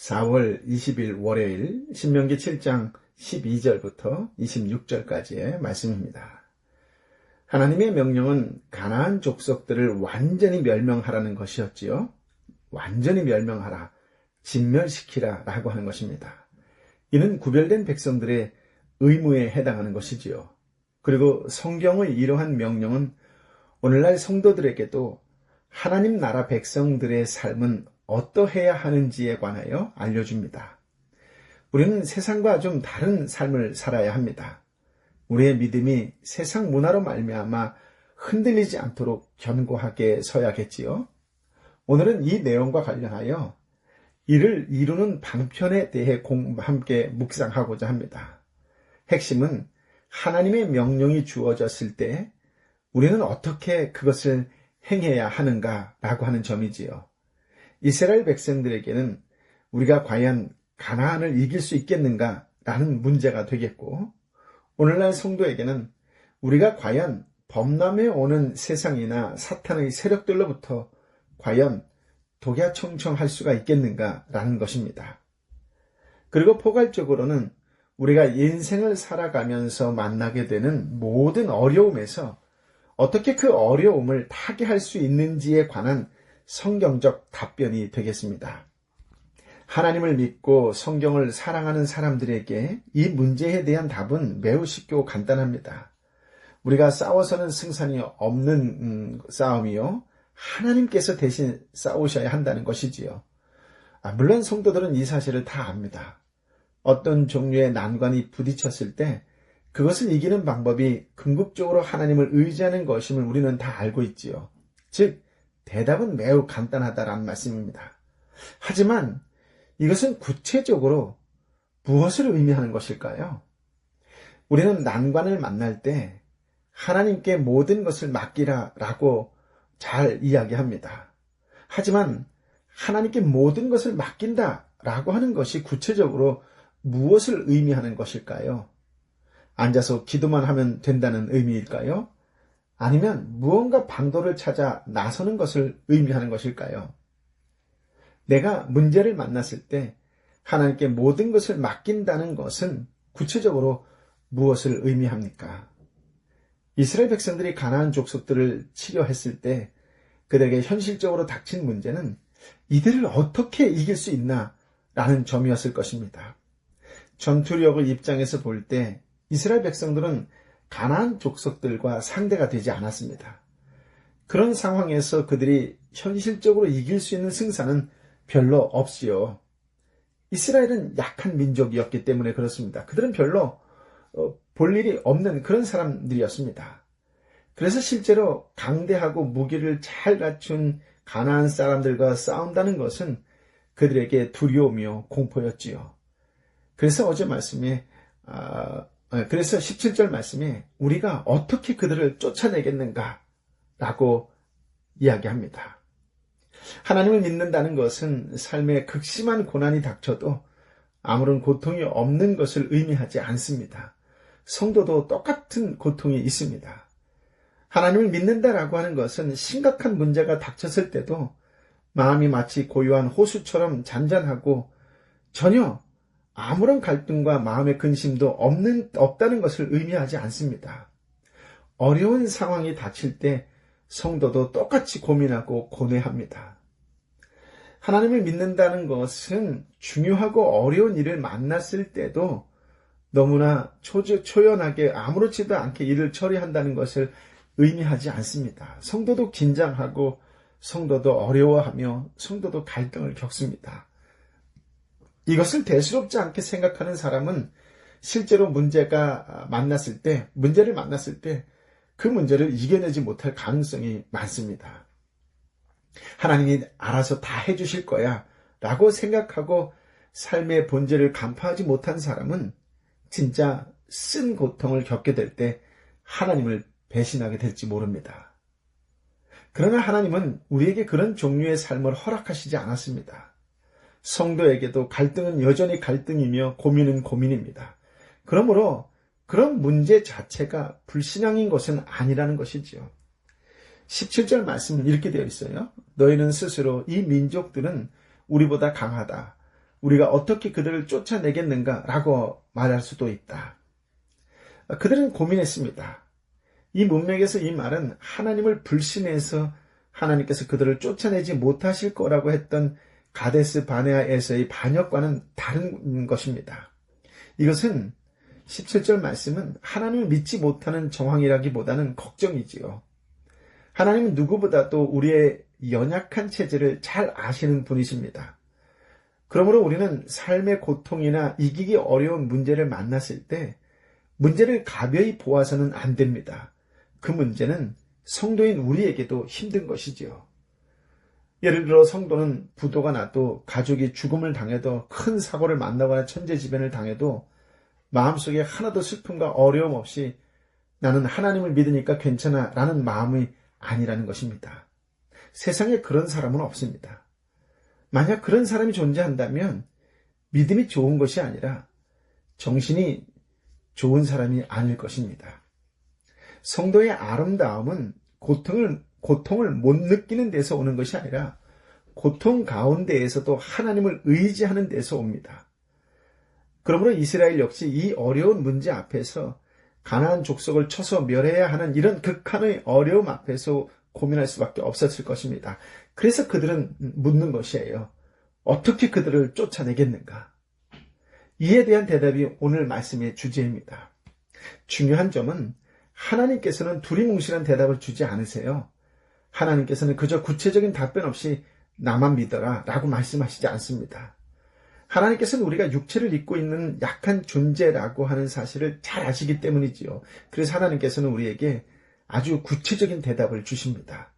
4월 20일 월요일 신명기 7장 12절부터 26절까지의 말씀입니다. 하나님의 명령은 가나안 족속들을 완전히 멸명하라는 것이었지요. 완전히 멸명하라, 진멸시키라 라고 하는 것입니다. 이는 구별된 백성들의 의무에 해당하는 것이지요. 그리고 성경의 이러한 명령은 오늘날 성도들에게도 하나님 나라 백성들의 삶은 어떠해야 하는지에 관하여 알려줍니다. 우리는 세상과 좀 다른 삶을 살아야 합니다. 우리의 믿음이 세상 문화로 말미암아 흔들리지 않도록 견고하게 서야겠지요. 오늘은 이 내용과 관련하여 이를 이루는 방편에 대해 함께 묵상하고자 합니다. 핵심은 하나님의 명령이 주어졌을 때 우리는 어떻게 그것을 행해야 하는가라고 하는 점이지요. 이스라엘 백성들에게는 우리가 과연 가나안을 이길 수 있겠는가라는 문제가 되겠고, 오늘날 성도에게는 우리가 과연 범람해 오는 세상이나 사탄의 세력들로부터 과연 독야청청할 수가 있겠는가라는 것입니다. 그리고 포괄적으로는 우리가 인생을 살아가면서 만나게 되는 모든 어려움에서 어떻게 그 어려움을 타개할 수 있는지에 관한 성경적 답변이 되겠습니다. 하나님을 믿고 성경을 사랑하는 사람들에게 이 문제에 대한 답은 매우 쉽고 간단합니다. 우리가 싸워서는 승산이 없는 싸움이요, 하나님께서 대신 싸우셔야 한다는 것이지요. 물론 성도들은 이 사실을 다 압니다. 어떤 종류의 난관이 부딪혔을 때 그것을 이기는 방법이 궁극적으로 하나님을 의지하는 것임을 우리는 다 알고 있지요. 즉, 대답은 매우 간단하다라는 말씀입니다. 하지만 이것은 구체적으로 무엇을 의미하는 것일까요? 우리는 난관을 만날 때 하나님께 모든 것을 맡기라라고 잘 이야기합니다. 하지만 하나님께 모든 것을 맡긴다라고 하는 것이 구체적으로 무엇을 의미하는 것일까요? 앉아서 기도만 하면 된다는 의미일까요? 아니면 무언가 방도를 찾아 나서는 것을 의미하는 것일까요? 내가 문제를 만났을 때 하나님께 모든 것을 맡긴다는 것은 구체적으로 무엇을 의미합니까? 이스라엘 백성들이 가나안 족속들을 치려했을 때 그들에게 현실적으로 닥친 문제는 이들을 어떻게 이길 수 있나라는 점이었을 것입니다. 전투력의 입장에서 볼 때 이스라엘 백성들은 가나안 족속들과 상대가 되지 않았습니다. 그런 상황에서 그들이 현실적으로 이길 수 있는 승산은 별로 없지요. 이스라엘은 약한 민족이었기 때문에 그렇습니다. 그들은 별로 볼 일이 없는 그런 사람들이었습니다. 그래서 실제로 강대하고 무기를 잘 갖춘 가나안 사람들과 싸운다는 것은 그들에게 두려움이요 공포였지요. 그래서 어제 말씀에 그래서 17절 말씀에 우리가 어떻게 그들을 쫓아내겠는가라고 이야기합니다. 하나님을 믿는다는 것은 삶에 극심한 고난이 닥쳐도 아무런 고통이 없는 것을 의미하지 않습니다. 성도도 똑같은 고통이 있습니다. 하나님을 믿는다라고 하는 것은 심각한 문제가 닥쳤을 때도 마음이 마치 고요한 호수처럼 잔잔하고 전혀 아무런 갈등과 마음의 근심도 없다는 것을 의미하지 않습니다. 어려운 상황이 닥칠 때 성도도 똑같이 고민하고 고뇌합니다. 하나님을 믿는다는 것은 중요하고 어려운 일을 만났을 때도 너무나 초연하게 아무렇지도 않게 일을 처리한다는 것을 의미하지 않습니다. 성도도 긴장하고 성도도 어려워하며 성도도 갈등을 겪습니다. 이것을 대수롭지 않게 생각하는 사람은 실제로 문제를 만났을 때 그 문제를 이겨내지 못할 가능성이 많습니다. 하나님이 알아서 다 해주실 거야 라고 생각하고 삶의 본질을 간파하지 못한 사람은 진짜 쓴 고통을 겪게 될 때 하나님을 배신하게 될지 모릅니다. 그러나 하나님은 우리에게 그런 종류의 삶을 허락하시지 않았습니다. 성도에게도 갈등은 여전히 갈등이며 고민은 고민입니다. 그러므로 그런 문제 자체가 불신앙인 것은 아니라는 것이지요. 17절 말씀은 이렇게 되어 있어요. 너희는 스스로 이 민족들은 우리보다 강하다. 우리가 어떻게 그들을 쫓아내겠는가라고 말할 수도 있다. 그들은 고민했습니다. 이 문맥에서 이 말은 하나님을 불신해서 하나님께서 그들을 쫓아내지 못하실 거라고 했던 가데스 바네아에서의 반역과는 다른 것입니다. 이것은 17절 말씀은 하나님을 믿지 못하는 정황이라기보다는 걱정이지요. 하나님은 누구보다도 우리의 연약한 체질을 잘 아시는 분이십니다. 그러므로 우리는 삶의 고통이나 이기기 어려운 문제를 만났을 때 문제를 가벼이 보아서는 안 됩니다. 그 문제는 성도인 우리에게도 힘든 것이지요. 예를 들어 성도는 부도가 나도 가족이 죽음을 당해도 큰 사고를 만나거나 천재지변을 당해도 마음속에 하나도 슬픔과 어려움 없이 나는 하나님을 믿으니까 괜찮아 라는 마음이 아니라는 것입니다. 세상에 그런 사람은 없습니다. 만약 그런 사람이 존재한다면 믿음이 좋은 것이 아니라 정신이 좋은 사람이 아닐 것입니다. 성도의 아름다움은 고통을 못 느끼는 데서 오는 것이 아니라 고통 가운데에서도 하나님을 의지하는 데서 옵니다. 그러므로 이스라엘 역시 이 어려운 문제 앞에서 가나안 족속을 쳐서 멸해야 하는 이런 극한의 어려움 앞에서 고민할 수밖에 없었을 것입니다. 그래서 그들은 묻는 것이에요. 어떻게 그들을 쫓아내겠는가? 이에 대한 대답이 오늘 말씀의 주제입니다. 중요한 점은 하나님께서는 두리뭉실한 대답을 주지 않으세요. 하나님께서는 그저 구체적인 답변 없이 나만 믿어라 라고 말씀하시지 않습니다. 하나님께서는 우리가 육체를 입고 있는 약한 존재라고 하는 사실을 잘 아시기 때문이지요. 그래서 하나님께서는 우리에게 아주 구체적인 대답을 주십니다.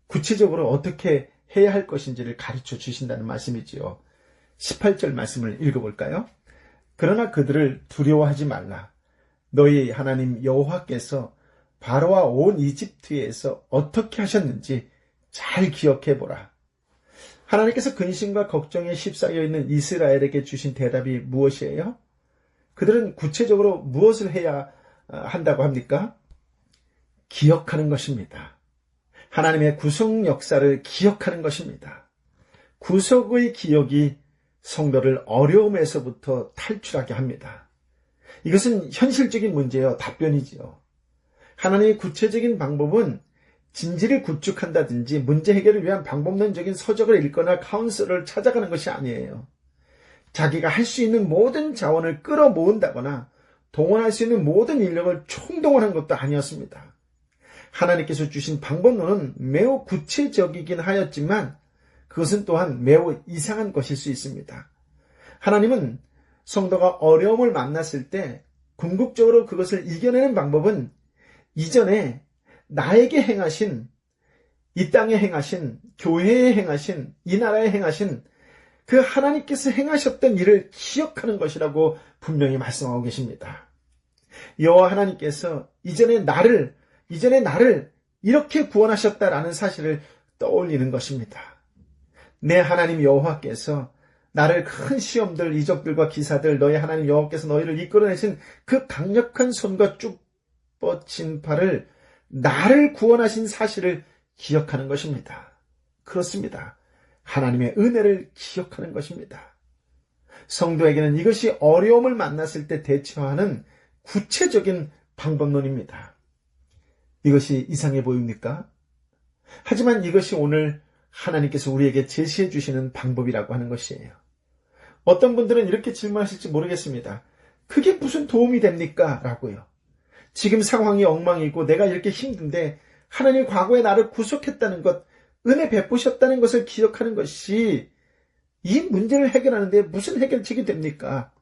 구체적으로 어떻게 해야 할 것인지를 가르쳐 주신다는 말씀이지요. 18절 말씀을 읽어볼까요? 그러나 그들을 두려워하지 말라. 너희 하나님 여호와께서 바로와 온 이집트에서 어떻게 하셨는지 잘 기억해보라. 하나님께서 근심과 걱정에 휩싸여 있는 이스라엘에게 주신 대답이 무엇이에요? 그들은 구체적으로 무엇을 해야 한다고 합니까? 기억하는 것입니다. 하나님의 구속 역사를 기억하는 것입니다. 구속의 기억이 성도를 어려움에서부터 탈출하게 합니다. 이것은 현실적인 문제요, 답변이지요. 하나님의 구체적인 방법은 진지를 구축한다든지 문제 해결을 위한 방법론적인 서적을 읽거나 카운슬을 찾아가는 것이 아니에요. 자기가 할 수 있는 모든 자원을 끌어모은다거나 동원할 수 있는 모든 인력을 총동원한 것도 아니었습니다. 하나님께서 주신 방법론은 매우 구체적이긴 하였지만 그것은 또한 매우 이상한 것일 수 있습니다. 하나님은 성도가 어려움을 만났을 때 궁극적으로 그것을 이겨내는 방법은 이전에 나에게 행하신, 이 땅에 행하신, 교회에 행하신, 이 나라에 행하신 그 하나님께서 행하셨던 일을 기억하는 것이라고 분명히 말씀하고 계십니다. 여호와 하나님께서 이전에 나를 이렇게 구원하셨다라는 사실을 떠올리는 것입니다. 내 하나님 여호와께서 나를 큰 시험들, 이적들과 기사들, 너희 하나님 여호와께서 너희를 이끌어내신 그 강력한 손과 쭉 뻗친 팔을 나를 구원하신 사실을 기억하는 것입니다. 그렇습니다. 하나님의 은혜를 기억하는 것입니다. 성도에게는 이것이 어려움을 만났을 때 대처하는 구체적인 방법론입니다. 이것이 이상해 보입니까? 하지만 이것이 오늘 하나님께서 우리에게 제시해 주시는 방법이라고 하는 것이에요. 어떤 분들은 이렇게 질문하실지 모르겠습니다. 그게 무슨 도움이 됩니까? 라고요. 지금 상황이 엉망이고 내가 이렇게 힘든데 하나님 과거에 나를 구속했다는 것, 은혜 베푸셨다는 것을 기억하는 것이 이 문제를 해결하는 데 무슨 해결책이 됩니까?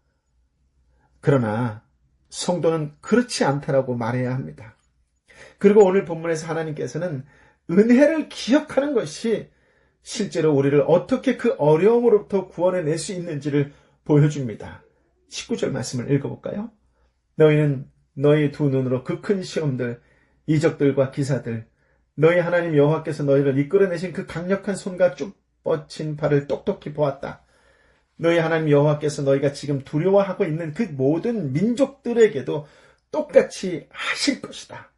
그러나 성도는 그렇지 않다라고 말해야 합니다. 그리고 오늘 본문에서 하나님께서는 은혜를 기억하는 것이 실제로 우리를 어떻게 그 어려움으로부터 구원해낼 수 있는지를 보여줍니다. 19절 말씀을 읽어볼까요? 너희는 너희 두 눈으로 그 큰 시험들, 이적들과 기사들, 너희 하나님 여호와께서 너희를 이끌어내신 그 강력한 손과 쭉 뻗친 팔을 똑똑히 보았다. 너희 하나님 여호와께서 너희가 지금 두려워하고 있는 그 모든 민족들에게도 똑같이 하실 것이다.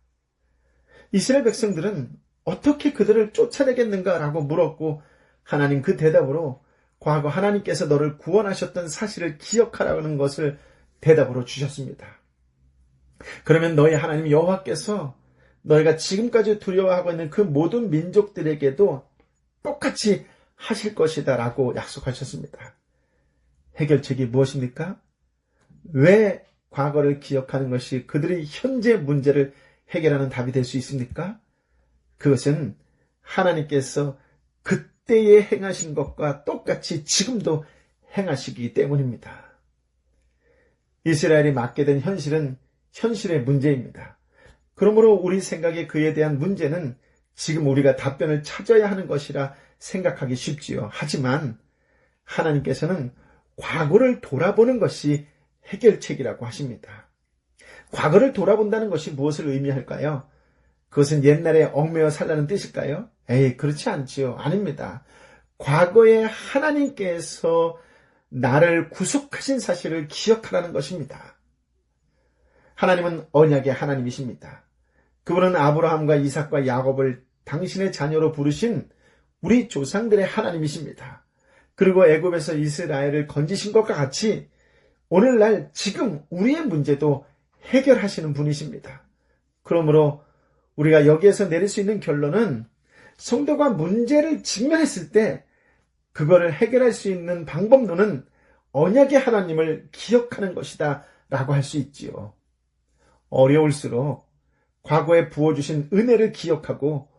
이스라엘 백성들은 어떻게 그들을 쫓아내겠는가라고 물었고 하나님 그 대답으로 과거 하나님께서 너를 구원하셨던 사실을 기억하라는 것을 대답으로 주셨습니다. 그러면 너희 하나님 여호와께서 너희가 지금까지 두려워하고 있는 그 모든 민족들에게도 똑같이 하실 것이다 라고 약속하셨습니다. 해결책이 무엇입니까? 왜 과거를 기억하는 것이 그들의 현재 문제를 해결하는 답이 될 수 있습니까? 그것은 하나님께서 그때에 행하신 것과 똑같이 지금도 행하시기 때문입니다. 이스라엘이 맞게 된 현실은 현실의 문제입니다. 그러므로 우리 생각에 그에 대한 문제는 지금 우리가 답변을 찾아야 하는 것이라 생각하기 쉽지요. 하지만 하나님께서는 과거를 돌아보는 것이 해결책이라고 하십니다. 과거를 돌아본다는 것이 무엇을 의미할까요? 그것은 옛날에 얽매여 살라는 뜻일까요? 그렇지 않지요. 아닙니다. 과거에 하나님께서 나를 구속하신 사실을 기억하라는 것입니다. 하나님은 언약의 하나님이십니다. 그분은 아브라함과 이삭과 야곱을 당신의 자녀로 부르신 우리 조상들의 하나님이십니다. 그리고 애굽에서 이스라엘을 건지신 것과 같이 오늘날 지금 우리의 문제도 해결하시는 분이십니다. 그러므로 우리가 여기에서 내릴 수 있는 결론은 성도가 문제를 직면했을 때 그거를 해결할 수 있는 방법론은 언약의 하나님을 기억하는 것이다 라고 할 수 있지요. 어려울수록 과거에 부어주신 은혜를 기억하고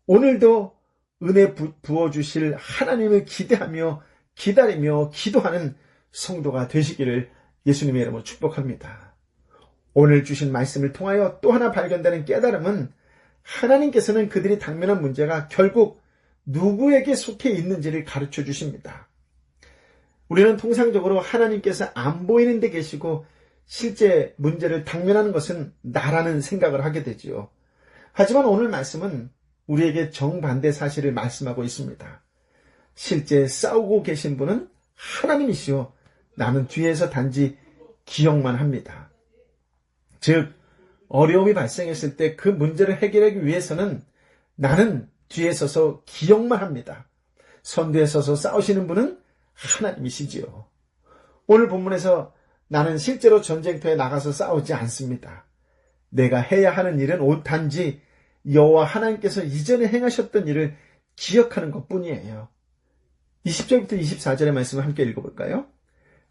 오늘도 은혜 부어주실 하나님을 기대하며 기다리며 기도하는 성도가 되시기를 예수님의 이름으로 축복합니다. 오늘 주신 말씀을 통하여 또 하나 발견되는 깨달음은 하나님께서는 그들이 당면한 문제가 결국 누구에게 속해 있는지를 가르쳐 주십니다. 우리는 통상적으로 하나님께서 안 보이는 데 계시고 실제 문제를 당면하는 것은 나라는 생각을 하게 되지요. 하지만 오늘 말씀은 우리에게 정반대 사실을 말씀하고 있습니다. 실제 싸우고 계신 분은 하나님이시오. 나는 뒤에서 단지 기억만 합니다. 즉 어려움이 발생했을 때 그 문제를 해결하기 위해서는 나는 뒤에 서서 기억만 합니다. 선두에 서서 싸우시는 분은 하나님이시지요. 오늘 본문에서 나는 실제로 전쟁터에 나가서 싸우지 않습니다. 내가 해야 하는 일은 단지 여호와 하나님께서 이전에 행하셨던 일을 기억하는 것뿐이에요. 20절부터 24절의 말씀을 함께 읽어볼까요?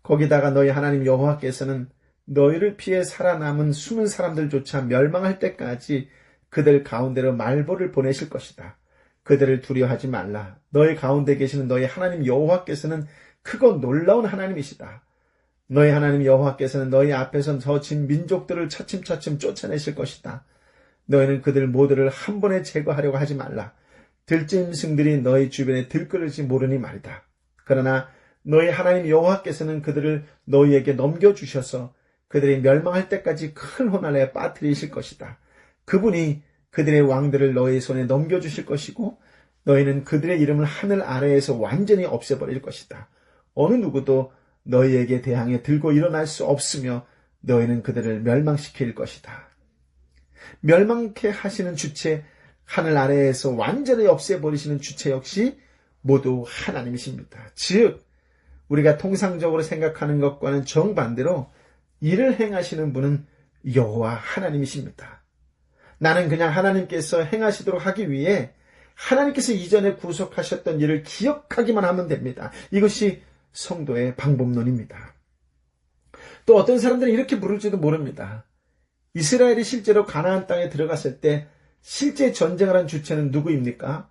거기다가 너희 하나님 여호와께서는 너희를 피해 살아남은 숨은 사람들조차 멸망할 때까지 그들 가운데로 말보를 보내실 것이다. 그들을 두려워하지 말라. 너희 가운데 계시는 너희 하나님 여호와께서는 크고 놀라운 하나님이시다. 너희 하나님 여호와께서는 너희 앞에서 진 민족들을 차츰차츰 쫓아내실 것이다. 너희는 그들 모두를 한 번에 제거하려고 하지 말라. 들짐승들이 너희 주변에 들끓을지 모르니 말이다. 그러나 너희 하나님 여호와께서는 그들을 너희에게 넘겨주셔서 그들이 멸망할 때까지 큰 혼란에 빠뜨리실 것이다. 그분이 그들의 왕들을 너희 손에 넘겨주실 것이고 너희는 그들의 이름을 하늘 아래에서 완전히 없애버릴 것이다. 어느 누구도 너희에게 대항해 들고 일어날 수 없으며 너희는 그들을 멸망시킬 것이다. 멸망케 하시는 주체, 하늘 아래에서 완전히 없애버리시는 주체 역시 모두 하나님이십니다. 즉 우리가 통상적으로 생각하는 것과는 정반대로 일을 행하시는 분은 여호와 하나님이십니다. 나는 그냥 하나님께서 행하시도록 하기 위해 하나님께서 이전에 구속하셨던 일을 기억하기만 하면 됩니다. 이것이 성도의 방법론입니다. 또 어떤 사람들은 이렇게 물을지도 모릅니다. 이스라엘이 실제로 가나안 땅에 들어갔을 때 실제 전쟁을 한 주체는 누구입니까?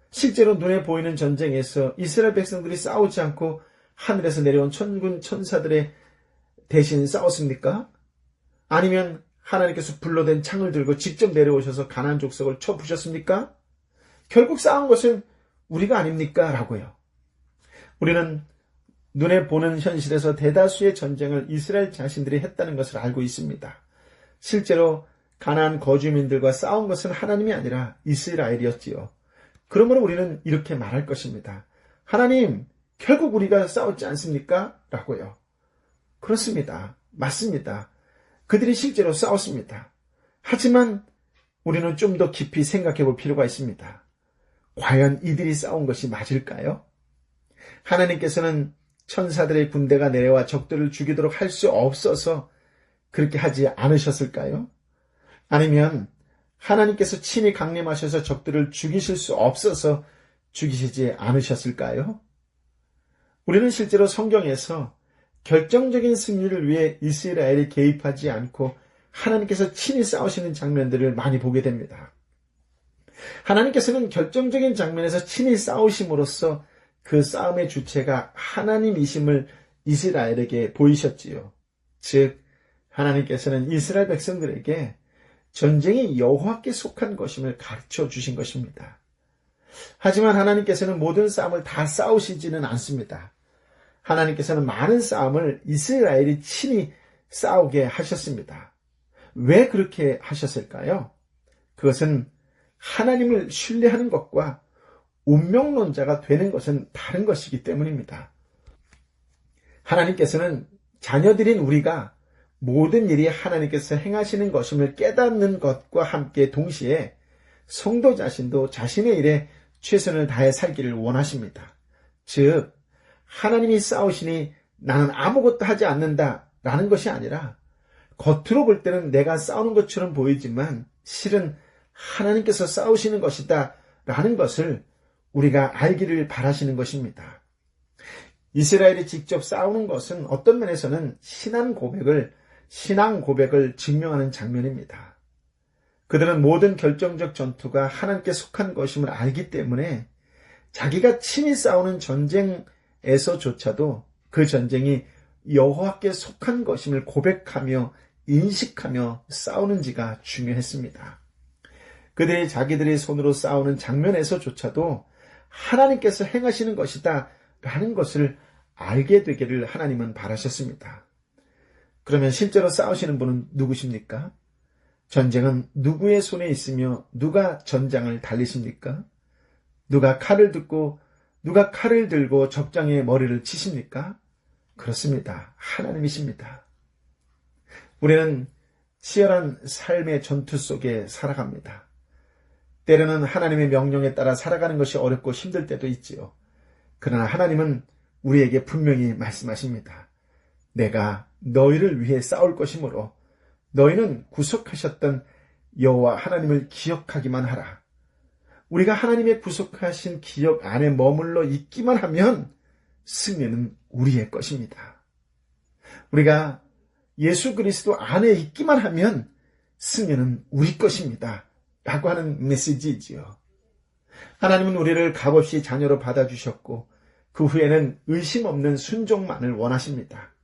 실제로 눈에 보이는 전쟁에서 이스라엘 백성들이 싸우지 않고 하늘에서 내려온 천군 천사들의 대신 싸웠습니까? 아니면 하나님께서 불러댄 창을 들고 직접 내려오셔서 가나안 족속을 쳐 부셨습니까? 결국 싸운 것은 우리가 아닙니까? 라고요. 우리는 눈에 보는 현실에서 대다수의 전쟁을 이스라엘 자신들이 했다는 것을 알고 있습니다. 실제로 가나안 거주민들과 싸운 것은 하나님이 아니라 이스라엘이었지요. 그러므로 우리는 이렇게 말할 것입니다. 하나님, 결국 우리가 싸웠지 않습니까? 라고요. 그렇습니다. 맞습니다. 그들이 실제로 싸웠습니다. 하지만 우리는 좀 더 깊이 생각해 볼 필요가 있습니다. 과연 이들이 싸운 것이 맞을까요? 하나님께서는 천사들의 군대가 내려와 적들을 죽이도록 할 수 없어서 그렇게 하지 않으셨을까요? 아니면 하나님께서 친히 강림하셔서 적들을 죽이실 수 없어서 죽이시지 않으셨을까요? 우리는 실제로 성경에서 결정적인 승리를 위해 이스라엘이 개입하지 않고 하나님께서 친히 싸우시는 장면들을 많이 보게 됩니다. 하나님께서는 결정적인 장면에서 친히 싸우심으로써 그 싸움의 주체가 하나님이심을 이스라엘에게 보이셨지요. 즉, 하나님께서는 이스라엘 백성들에게 전쟁이 여호와께 속한 것임을 가르쳐 주신 것입니다. 하지만 하나님께서는 모든 싸움을 다 싸우시지는 않습니다. 하나님께서는 많은 싸움을 이스라엘이 친히 싸우게 하셨습니다. 왜 그렇게 하셨을까요? 그것은 하나님을 신뢰하는 것과 운명론자가 되는 것은 다른 것이기 때문입니다. 하나님께서는 자녀들인 우리가 모든 일이 하나님께서 행하시는 것임을 깨닫는 것과 함께 동시에 성도 자신도 자신의 일에 최선을 다해 살기를 원하십니다. 즉, 하나님이 싸우시니 나는 아무것도 하지 않는다라는 것이 아니라 겉으로 볼 때는 내가 싸우는 것처럼 보이지만 실은 하나님께서 싸우시는 것이다 라는 것을 우리가 알기를 바라시는 것입니다. 이스라엘이 직접 싸우는 것은 어떤 면에서는 신앙 고백을 증명하는 장면입니다. 그들은 모든 결정적 전투가 하나님께 속한 것임을 알기 때문에 자기가 친히 싸우는 전쟁에서조차도 그 전쟁이 여호와께 속한 것임을 고백하며 인식하며 싸우는지가 중요했습니다. 그들이 자기들의 손으로 싸우는 장면에서조차도 하나님께서 행하시는 것이다 라는 것을 알게 되기를 하나님은 바라셨습니다. 그러면 실제로 싸우시는 분은 누구십니까? 전쟁은 누구의 손에 있으며 누가 전장을 달리십니까? 누가 칼을 들고 적장의 머리를 치십니까? 그렇습니다. 하나님이십니다. 우리는 치열한 삶의 전투 속에 살아갑니다. 때로는 하나님의 명령에 따라 살아가는 것이 어렵고 힘들 때도 있지요. 그러나 하나님은 우리에게 분명히 말씀하십니다. 내가 너희를 위해 싸울 것이므로 너희는 구속하셨던 여호와 하나님을 기억하기만 하라. 우리가 하나님의 구속하신 기억 안에 머물러 있기만 하면 승리는 우리의 것입니다. 우리가 예수 그리스도 안에 있기만 하면 승리는 우리 것입니다. 라고 하는 메시지이지요. 하나님은 우리를 값없이 자녀로 받아주셨고 그 후에는 의심 없는 순종만을 원하십니다.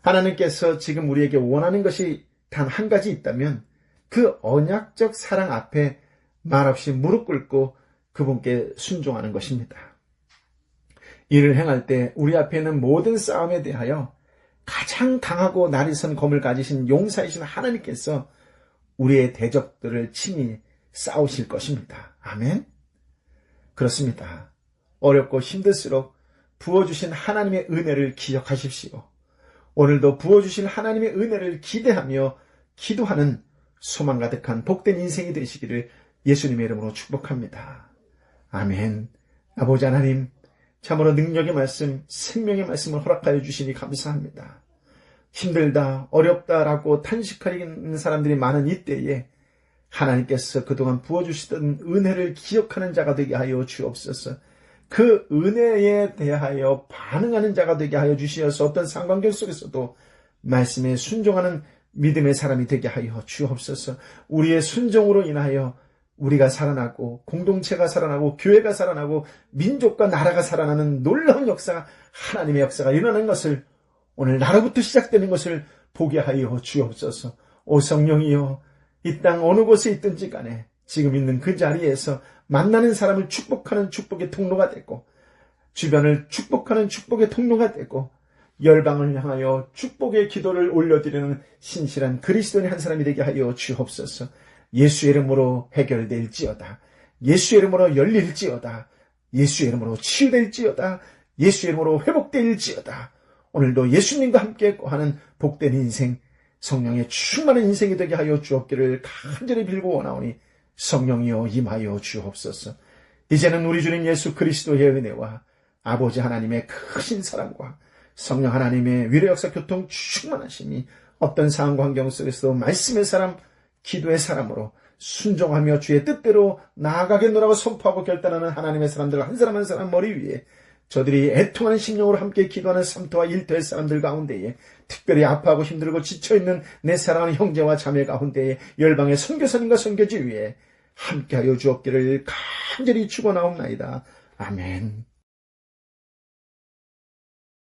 하나님께서 지금 우리에게 원하는 것이 단 한 가지 있다면 그 언약적 사랑 앞에 말없이 무릎 꿇고 그분께 순종하는 것입니다. 이를 행할 때 우리 앞에 있는 모든 싸움에 대하여 가장 강하고 날이선 검을 가지신 용사이신 하나님께서 우리의 대적들을 친히 싸우실 것입니다. 아멘? 그렇습니다. 어렵고 힘들수록 부어주신 하나님의 은혜를 기억하십시오. 오늘도 부어주실 하나님의 은혜를 기대하며 기도하는 소망 가득한 복된 인생이 되시기를 예수님의 이름으로 축복합니다. 아멘. 아버지 하나님, 참으로 능력의 말씀, 생명의 말씀을 허락하여 주시니 감사합니다. 힘들다, 어렵다라고 탄식하는 사람들이 많은 이때에 하나님께서 그동안 부어주시던 은혜를 기억하는 자가 되게 하여 주옵소서. 그 은혜에 대하여 반응하는 자가 되게 하여 주시어서 어떤 상관경 속에서도 말씀에 순종하는 믿음의 사람이 되게 하여 주옵소서. 우리의 순종으로 인하여 우리가 살아나고 공동체가 살아나고 교회가 살아나고 민족과 나라가 살아나는 놀라운 역사가 하나님의 역사가 일어나는 것을 오늘 나로부터 시작되는 것을 보게 하여 주옵소서. 오 성령이여, 이 땅 어느 곳에 있든지 간에 지금 있는 그 자리에서 만나는 사람을 축복하는 축복의 통로가 되고 주변을 축복하는 축복의 통로가 되고 열방을 향하여 축복의 기도를 올려드리는 신실한 그리스도인의 한 사람이 되게 하여 주옵소서. 예수의 이름으로 해결될지어다. 예수의 이름으로 열릴지어다. 예수의 이름으로 치유될지어다. 예수의 이름으로 회복될지어다. 오늘도 예수님과 함께 하는 복된 인생, 성령의 충만한 인생이 되게 하여 주옵기를 간절히 빌고 원하오니 성령이여 임하여 주옵소서. 이제는 우리 주님 예수 그리스도의 은혜와 아버지 하나님의 크신 사랑과 성령 하나님의 위로 역사 교통 충만하심이 어떤 상황 환경 속에서도 말씀의 사람, 기도의 사람으로 순종하며 주의 뜻대로 나아가겠노라고 선포하고 결단하는 하나님의 사람들 한 사람 한 사람 머리 위에 저들이 애통하는 심령으로 함께 기도하는 삼토와 일터의 사람들 가운데에 특별히 아파하고 힘들고 지쳐있는 내 사랑하는 형제와 자매 가운데에 열방의 선교사님과 선교지 위에 함께하여 주옵기를 간절히 축원하옵나이다. 아멘.